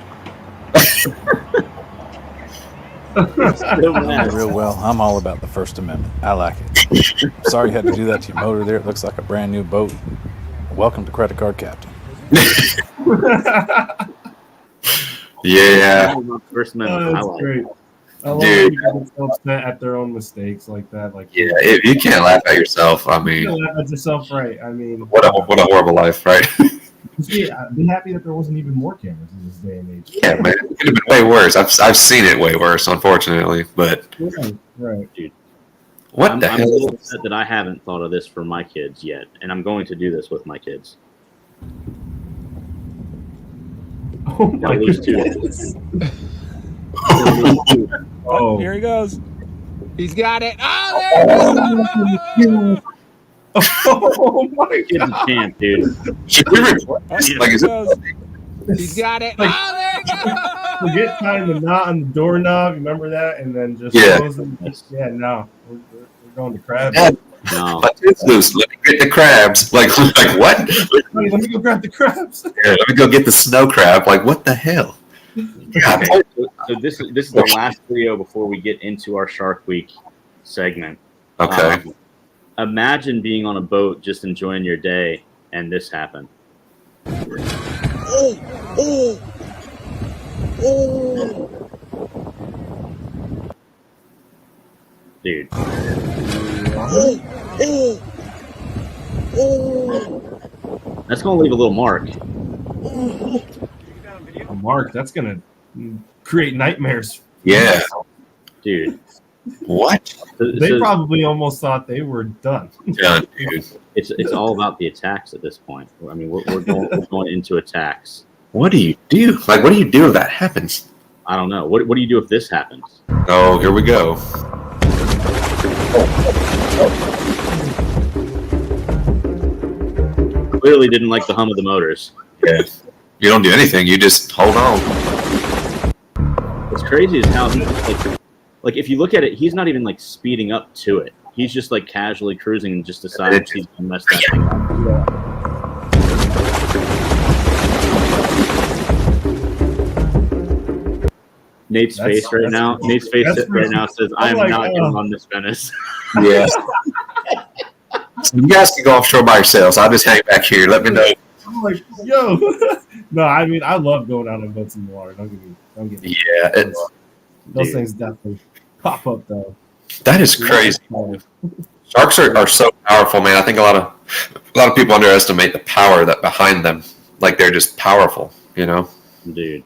Still mad. Real well. I'm all about the First Amendment. I like it. Sorry you had to do that to your motor there. It looks like a brand new boat. Welcome to Credit Card Captain. Yeah. First Oh, Amendment. I that's like great. it. I love Dude. when people get so upset at their own mistakes like that. Like, Yeah, if you can't laugh at yourself, I you mean, know, laugh at yourself, right? I mean, what a horrible life, right? be happy that there wasn't even more cameras in this day and age. Yeah, man, it could have been way worse. I've seen it way worse, unfortunately. But Right. what I'm the a hell? little upset that I haven't thought of this for my kids yet, and I'm going to do this with my kids. Oh my Gotta lose two. goodness. Oh, Oh. here he goes. He's got it. Oh, there it goes. Oh my Kid's a god. champ, dude. Should we record this? Here Like, he is it? goes. He's got it. Like- Oh, there it goes. Forget tying the knot on the doorknob. Remember that? And then just Yeah. close them. Yeah, no. We're going to crab. Yeah, No. my tooth's loose. Let me get the crabs. Like what? Hey, let me go grab the crabs. Here, let me go get the snow crab. Like what the hell? God, Okay, so this is the last video before we get into our Shark Week segment. okay. Imagine being on a boat just enjoying your day and this happened. Dude. That's gonna leave a little mark. Mark, that's going to create nightmares. Yeah. Dude. What? They So probably almost thought they were done. Done, dude. it's all about the attacks at this point. I mean, we're going into attacks. What do you do? Like, what do you do if that happens? I don't know. What do you do if this happens? Oh, here we go. Clearly didn't like the hum of the motors. Yeah. You don't do anything. You just hold on. What's crazy is how he like if you look at it, he's not even like speeding up to it. He's just like casually cruising and just decides he's gonna mess that thing up. Nate's face right now says, "I am not getting on this Venice." Yeah. So you guys can go offshore by yourselves. I'll just hang back here. Let me know. I'm like, yo. No, I mean, I love going out on boats in the water. Don't get me. Yeah. Those things definitely pop up, though. That is crazy. Sharks are so powerful, man. I think a lot of people underestimate the power that behind them. Like they're just powerful, you know. Dude,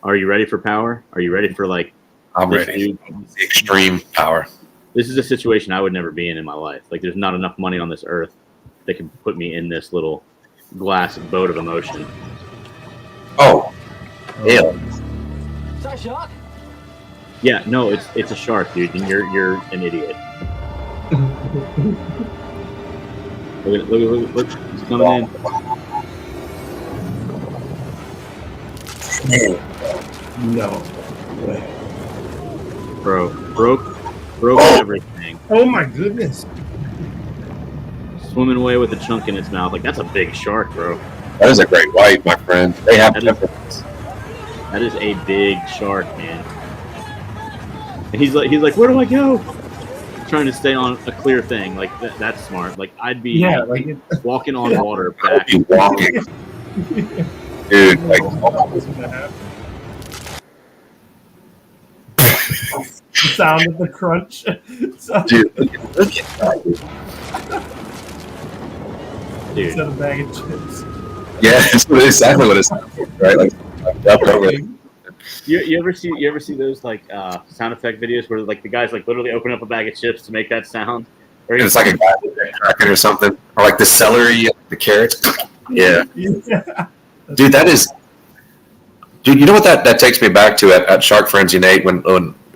are you ready for power? Are you ready for like? I'm ready. The extreme power. This is a situation I would never be in my life. Like, there's not enough money on this earth that can put me in this little glass boat of emotion. Oh, yeah. Is that a shark? Yeah, no, it's a shark, dude, and you're an idiot. Look, he's coming in. No. Broke everything. Oh my goodness. Swimming away with a chunk in its mouth. Like, that's a big shark, bro. That is a great white, my friend. They have temperaments. That is a big shark, man. And he's like, where do I go? Trying to stay on a clear thing. Like, that's smart. Like, I'd be walking on water back. I'd be walking. Dude, like, the sound of the crunch. Dude, look at that. Dude. Instead of bag of chips. Yeah, that's exactly what it's right. Like, you ever see those like sound effect videos where like the guys like literally open up a bag of chips to make that sound? Or it's like a guy with a kraken or something, or like the celery, the carrots. Yeah. Dude, that is. Dude, you know what that takes me back to at Shark Frenzy, Nate, when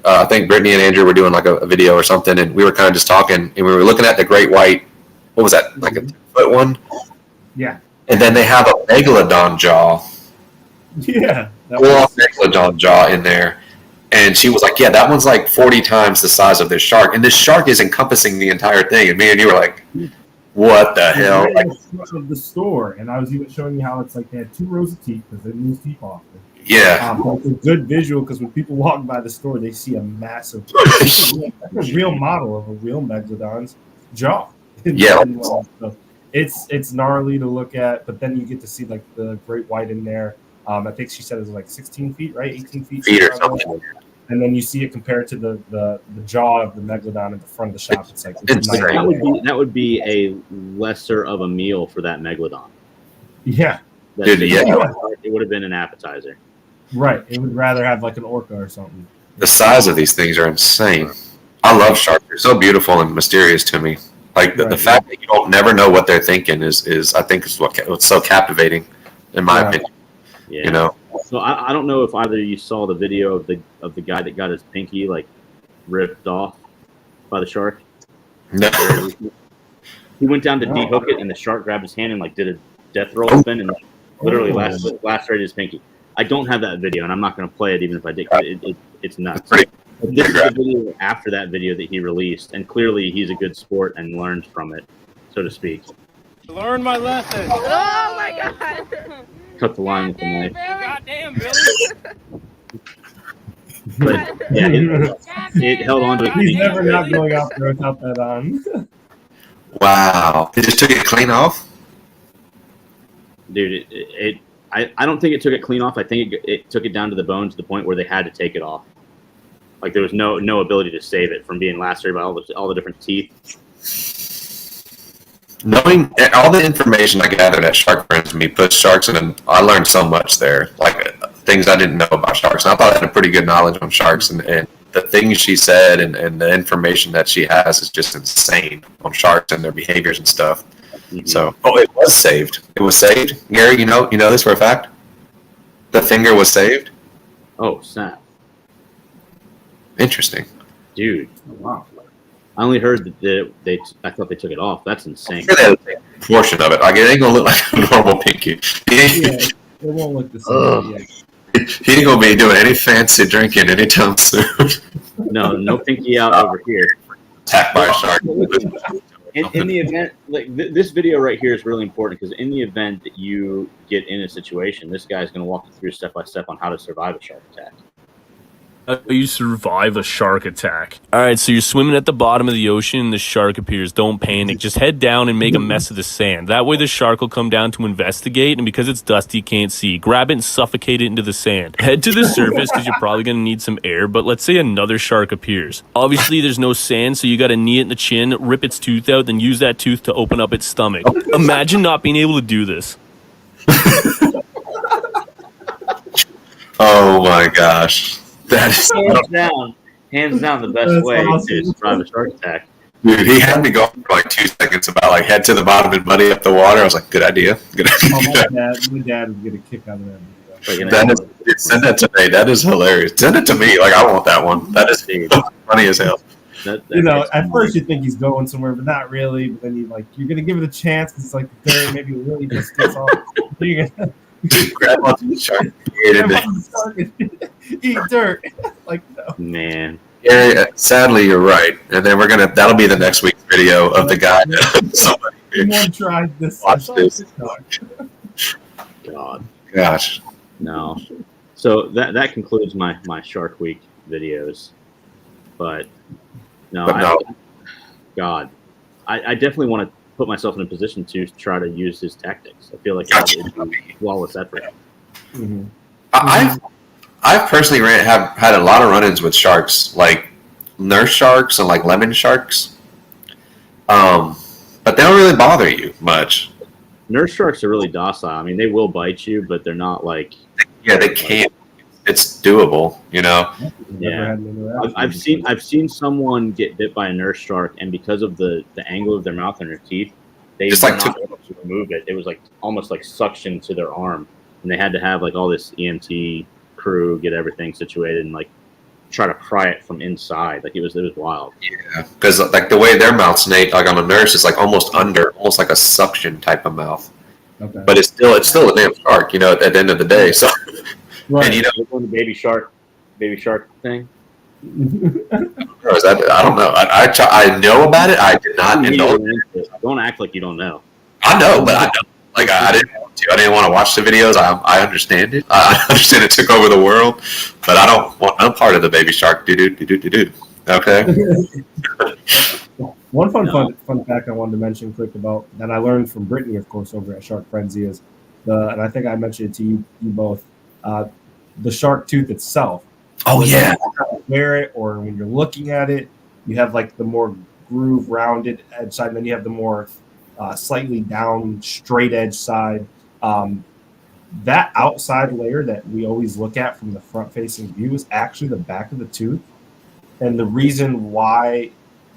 I think Brittany and Andrew were doing like a video or something, and we were kind of just talking, and we were looking at the great white. What was that? Like a 10-foot one? Yeah. And then they have a megalodon jaw. Yeah. Full megalodon jaw in there. And she was like, yeah, that one's like 40 times the size of this shark. And this shark is encompassing the entire thing. And me and you were like, what the hell? Like, of the store. And I was even showing you how it's like they had 2 rows of teeth because they didn't use teeth often. Yeah. But it's a good visual because when people walk by the store, they see a massive, real model of a real megalodon's jaw. Yeah. So it's gnarly to look at, but then you get to see like the great white in there. I think she said it was like 16 feet, right? 18 feet or something. And then you see it compared to the jaw of the megalodon at the front of the shop. It's like that would be a lesser of a meal for that megalodon. Yeah. Dude, yeah. It would have been an appetizer. Right. It would rather have like an orca or something. The size of these things are insane. I love sharks. They're so beautiful and mysterious to me. Like the fact that you don't never know what they're thinking is I think is what's so captivating, in my opinion. Yeah. You know. So I don't know if either of you saw the video of the guy that got his pinky like ripped off by the shark. No. He went down to dehook it, and the shark grabbed his hand and like did a death roll spin and literally lacerated his pinky. I don't have that video, and I'm not going to play it even if I did. It's nuts. This is the video after that video that he released, and clearly he's a good sport and learned from it, so to speak. Learn my lesson. Oh my god. Cut the line with the knife. Goddamn, Billy. But yeah, it held on to his He's pinky. never not going out there without that on. Wow. They just took it clean off? Dude, I don't think it took it clean off. I think it took it down to the bone to the point where they had to take it off. Like there was no ability to save it from being lacerated by all the different teeth. Knowing all the information I gathered at Shark Friends Me puts sharks in, and I learned so much there. Like things I didn't know about sharks. And I thought I had a pretty good knowledge on sharks, and the things she said and the information that she has is just insane on sharks and their behaviors and stuff. Mm-hmm. So, it was saved. It was saved. Gary, you know this for a fact? The finger was saved? Oh, snap. Interesting. Dude. Wow. I only heard that I thought they took it off. That's insane. A portion of it. Like, it ain't going to look like a normal pinky. Yeah, it won't look the same. It he ain't gonna be doing any fancy drinking anytime soon. No pinky out over here. Attacked by a shark. In the event, like this video right here is really important because in the event that you get in a situation, this guy's going to walk you through step by step on how to survive a shark attack. How you survive a shark attack. All right, so you're swimming at the bottom of the ocean, the shark appears. Don't panic. Just head down and make a mess of the sand. That way the shark will come down to investigate, and because it's dusty, you can't see. Grab it and suffocate it into the sand. Head to the surface because you're probably going to need some air, but let's say another shark appears. Obviously, there's no sand, so you got to knee it in the chin, rip its tooth out, then use that tooth to open up its stomach. Imagine not being able to do this. Oh my gosh. That is hands down the best way to survive a shark attack. Dude, he had me going for like 2 seconds about like head to the bottom and buddy up the water. I was like, good idea. Good idea. My dad would get a kick out of that video. Send that to me. That is hilarious. Send it to me. Like, I want that one. That is funny as hell. At first you think he's going somewhere, but not really. But then you're gonna give it a chance because it's like there maybe really just gets off. You're gonna grab onto the shark. Eat dirt. Like, no. Man. Yeah, sadly, you're right. And then that'll be the next week's video of the guy. Somebody Someone tried this. watch this. God. Gosh. No. So that concludes my Shark Week videos. But no, God. I definitely want to put myself in a position to try to use his tactics. I feel like it would be a flawless effort. Mm-hmm. I've personally have had a lot of run-ins with sharks, like nurse sharks and like lemon sharks. But they don't really bother you much. Nurse sharks are really docile. I mean, they will bite you, but they're not like. Yeah, they can't. It's doable, you know. Yeah, I've seen someone get bit by a nurse shark, and because of the angle of their mouth and their teeth, they just were not able to remove it. It was like almost like suction to their arm, and they had to have like all this EMT crew get everything situated and like try to pry it from inside. Like it was wild. Yeah, because like the way their mouths, Nate, like on a nurse, is like almost like a suction type of mouth. Okay. But it's still a damn shark, you know. At the end of the day, so. Right. And you know the baby shark thing. I don't know. I know about it. I did not indulge. Don't act like you don't know. I know, but I know. Like I didn't want to. I didn't want to watch the videos. I understand it. I understand it took over the world, but I don't want no part of the baby shark. Do. Okay. One fun fact I wanted to mention quick about that I learned from Brittany, of course, over at Shark Frenzy is and I think I mentioned it to you both. The shark tooth itself. Oh yeah. You wear it, or when you're looking at it, you have like the more groove rounded edge side, and then you have the more slightly down straight edge side. That outside layer that we always look at from the front facing view is actually the back of the tooth, and the reason why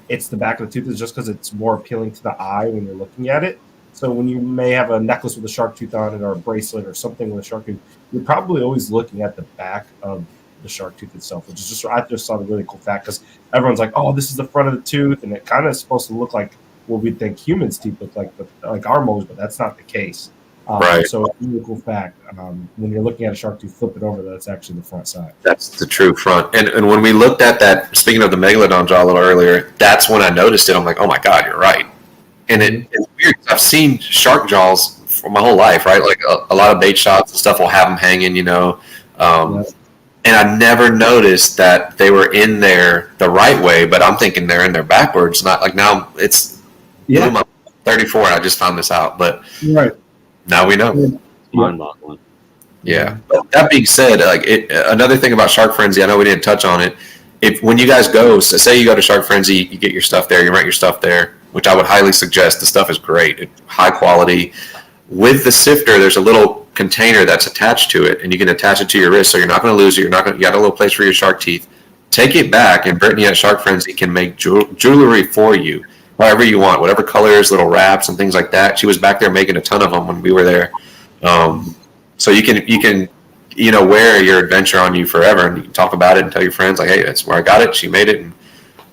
it's the back of the tooth is just because it's more appealing to the eye when you're looking at it. So when you may have a necklace with a shark tooth on it or a bracelet or something with a shark tooth, you're probably always looking at the back of the shark tooth itself, which is just, I just saw the really cool fact because everyone's like, oh, this is the front of the tooth. And it kind of is supposed to look like what we think humans' teeth look like our molars, but that's not the case. Right. So it's a really cool fact. When you're looking at a shark tooth, flip it over, that's actually the front side. That's the true front. And when we looked at that, speaking of the megalodon jaw a little earlier, that's when I noticed it. I'm like, oh my God, you're right. And it's weird. I've seen shark jaws for my whole life, right? Like a lot of bait shops and stuff will have them hanging, you know. And I never noticed that they were in there the right way, but I'm thinking they're in there backwards. Not like now it's 34 and I just found this out, but now we know. Mind-boggling. Yeah. But that being said, like another thing about Shark Frenzy, I know we didn't touch on it. When you guys go, so say you go to Shark Frenzy, you get your stuff there, you rent your stuff there, which I would highly suggest. The stuff is great, it's high quality. With the sifter, there's a little container that's attached to it, and you can attach it to your wrist, so you're not going to lose it. You got a little place for your shark teeth. Take it back, and Brittany at Shark Frenzy can make jewelry for you, however you want, whatever colors, little wraps and things like that. She was back there making a ton of them when we were there. So you can wear your adventure on you forever, and you can talk about it and tell your friends, like, hey, that's where I got it. She made it. And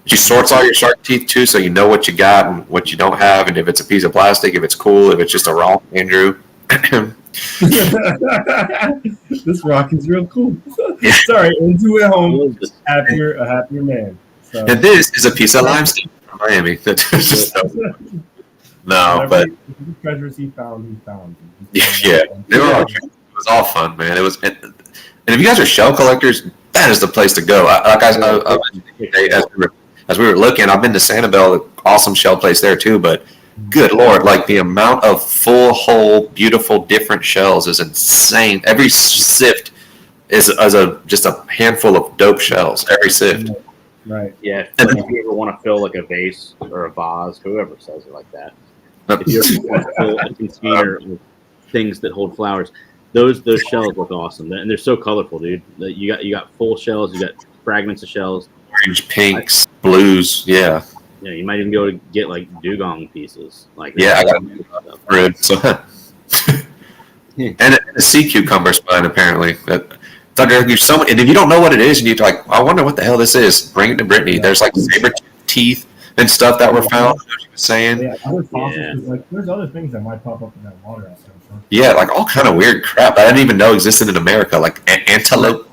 she sorts all your shark teeth, too, so you know what you got and what you don't have, and if it's a piece of plastic, if it's cool, if it's just a raw Andrew. This rock is real cool. Sorry, into at home, a happier man. So. And this is a piece of limestone from Miami. No, but the treasures he found. Yeah, it was all fun, man. It was, and if you guys are shell collectors, that is the place to go. As we were looking, I've been to Sanibel, awesome shell place there too. But good Lord, like the amount of full, whole, beautiful, different shells is insane. Every sift is just a handful of dope shells. Every sift. Right. Yeah. If you ever want to fill like a vase or a vase, whoever says it like that. If you ever want to fill a container with things that hold flowers, those shells look awesome, and they're so colorful, dude. You got full shells, you got fragments of shells, orange, pinks, blues, yeah. Yeah, you might even go to get like dugong pieces, like yeah. I got red. So, and a sea cucumber spine apparently. There's so many, and if you don't know what it is, and you're like, I wonder what the hell this is. Bring it to Brittany. There's like saber teeth and stuff that were found. She was saying, like there's other things that might pop up in that water outside. Yeah, like all kind of weird crap I didn't even know existed in America, like antelope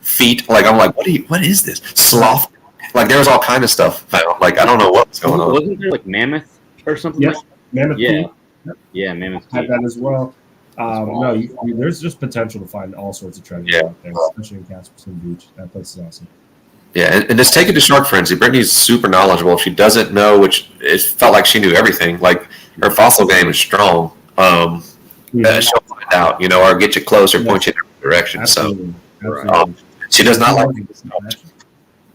feet. Like I'm like, what is this? Sloth. Like there was all kind of stuff found. Like I don't know what's going on. Wasn't there like mammoth or something? Yes, mammoth. Yeah, teeth. Yeah, mammoth. Had that as well. No, there's just potential to find all sorts of treasure out there, especially in Casperson Beach. That place is awesome. Yeah, and just take it to Shark Frenzy. Brittany's super knowledgeable. If she doesn't know, which it felt like she knew everything. Like her fossil game is strong. She'll find out, or get you close or point you in the direction. Absolutely. So she does not like being stumped.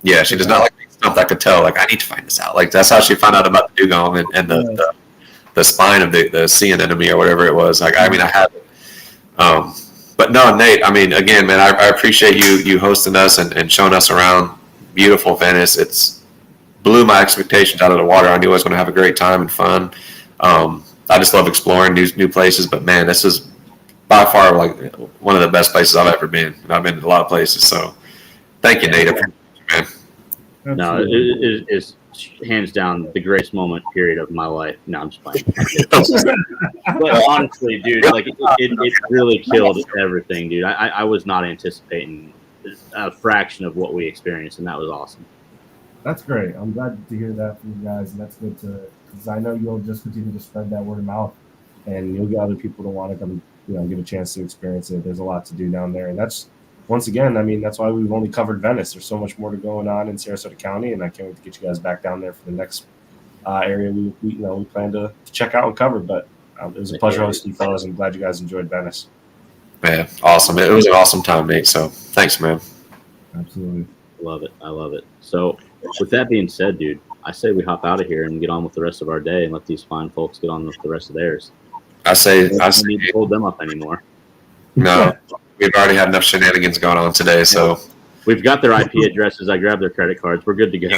Yeah, she does not like being stumped. I could tell. Like I need to find this out. Like that's how she found out about the dugong and the spine of the sea anemone or whatever it was. Like I have it. But no, Nate. I mean, again, man, I appreciate you hosting us and showing us around beautiful Venice. It's blew my expectations out of the water. I knew I was going to have a great time and fun. I just love exploring new places, but man, this is by far like one of the best places I've ever been. And I've been to a lot of places, so thank you, Nate. Man. No, it is hands down the greatest moment period of my life. No, I'm just playing. But honestly, dude, like it really killed everything, dude. I was not anticipating a fraction of what we experienced, and that was awesome. That's great. I'm glad to hear that from you guys, and that's good because I know you'll just continue to spread that word of mouth, and you'll get other people to want to come, get a chance to experience it. There's a lot to do down there, and that's once again, I mean, that's why we've only covered Venice. There's so much more to going on in Sarasota County, and I can't wait to get you guys back down there for the next area we plan to check out and cover. But it was a pleasure hosting you fellas. I'm glad you guys enjoyed Venice. Man, awesome! It was an awesome time, Nate. So thanks, man. Absolutely, I love it. So. With that being said, dude, I say we hop out of here and get on with the rest of our day and let these fine folks get on with the rest of theirs. I say don't need to hold them up anymore. No, we've already had enough shenanigans going on today, so we've got their IP addresses. I grabbed their credit cards. We're good to go.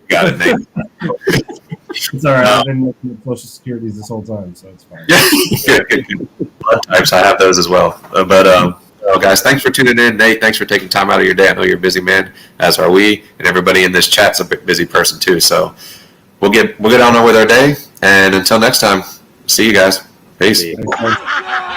Got it, Nate. It's all right. I've been looking at social securities this whole time, so it's fine. Good. Types, I have those as well. Well, guys, thanks for tuning in. Nate, thanks for taking time out of your day. I know you're a busy man, as are we, and everybody in this chat's a busy person too. So we'll get on with our day, and until next time, see you guys. Peace. See you.